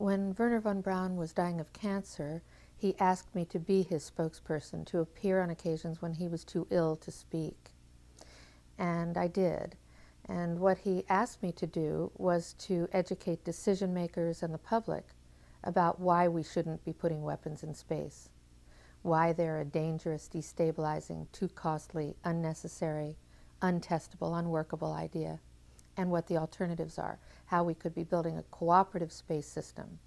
When Wernher von Braun was dying of cancer, he asked me to be his spokesperson, to appear on occasions when he was too ill to speak. And I did. And what he asked me to do was to educate decision makers and the public about why we shouldn't be putting weapons in space, why they're a dangerous, destabilizing, too costly, unnecessary, untestable, unworkable idea, and what the alternatives are, how we could be building a cooperative space system.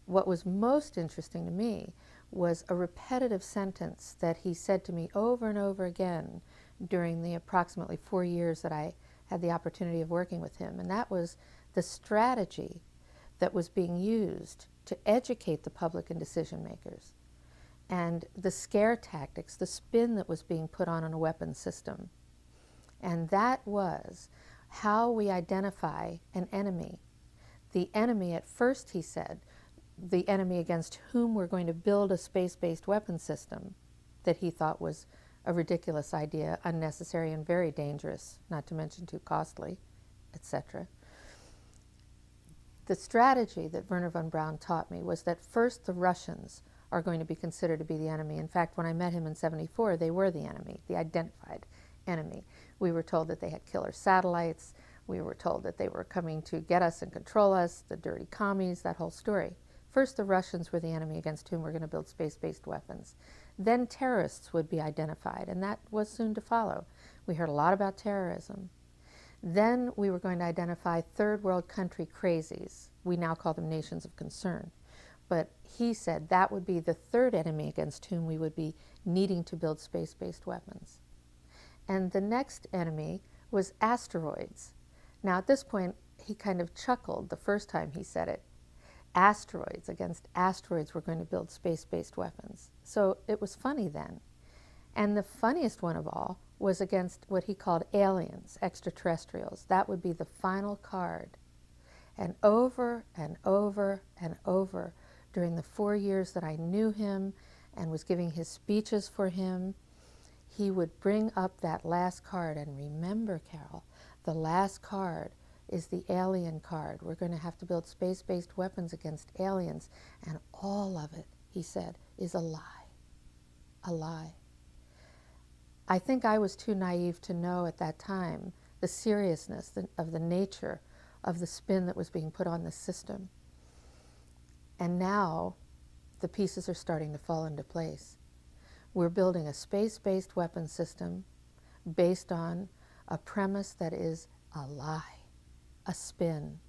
What was most interesting to me was a repetitive sentence that he said to me over and over again during the approximately 4 years that I had the opportunity of working with him, and that was the strategy that was being used to educate the public and decision makers, and the scare tactics, the spin that was being put on a weapons system. And that was how we identify an enemy. The enemy, at first he said, the enemy against whom we're going to build a space-based weapons system that he thought was a ridiculous idea, unnecessary and very dangerous, not to mention too costly, etc. The strategy that Wernher von Braun taught me was that first the Russians are going to be considered to be the enemy. In fact, when I met him in '74, they were the enemy, the identified enemy. We were told that they had killer satellites. We were told that they were coming to get us and control us, the dirty commies, that whole story. First, the Russians were the enemy against whom we're going to build space-based weapons. Then terrorists would be identified, and that was soon to follow. We heard a lot about terrorism. Then we were going to identify third world country crazies. We now call them nations of concern. But he said that would be the third enemy against whom we would be needing to build space-based weapons. And the next enemy was asteroids. Now at this point, he kind of chuckled the first time he said it. Asteroids, against asteroids we're going to build space-based weapons. So it was funny then. And the funniest one of all was against what he called aliens, extraterrestrials. That would be the final card. And over and over and over during the 4 years that I knew him and was giving his speeches for him, he would bring up that last card. And remember, Carol, the last card is the alien card. We're going to have to build space-based weapons against aliens. And all of it, he said, is a lie. A lie. I think I was too naive to know at that time the seriousness of the nature of the spin that was being put on the system. And now the pieces are starting to fall into place. We're building a space-based weapons system based on a premise that is a lie, a spin.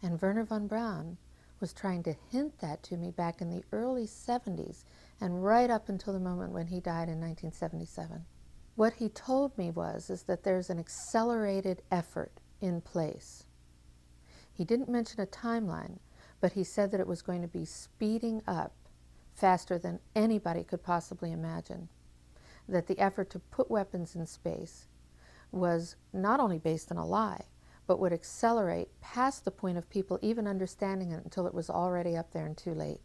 And Wernher von Braun was trying to hint that to me back in the early 70s and right up until the moment when he died in 1977. What he told me is that there's an accelerated effort in place. He didn't mention a timeline, but he said that it was going to be speeding up faster than anybody could possibly imagine. That the effort to put weapons in space was not only based on a lie, but would accelerate past the point of people even understanding it until it was already up there and too late.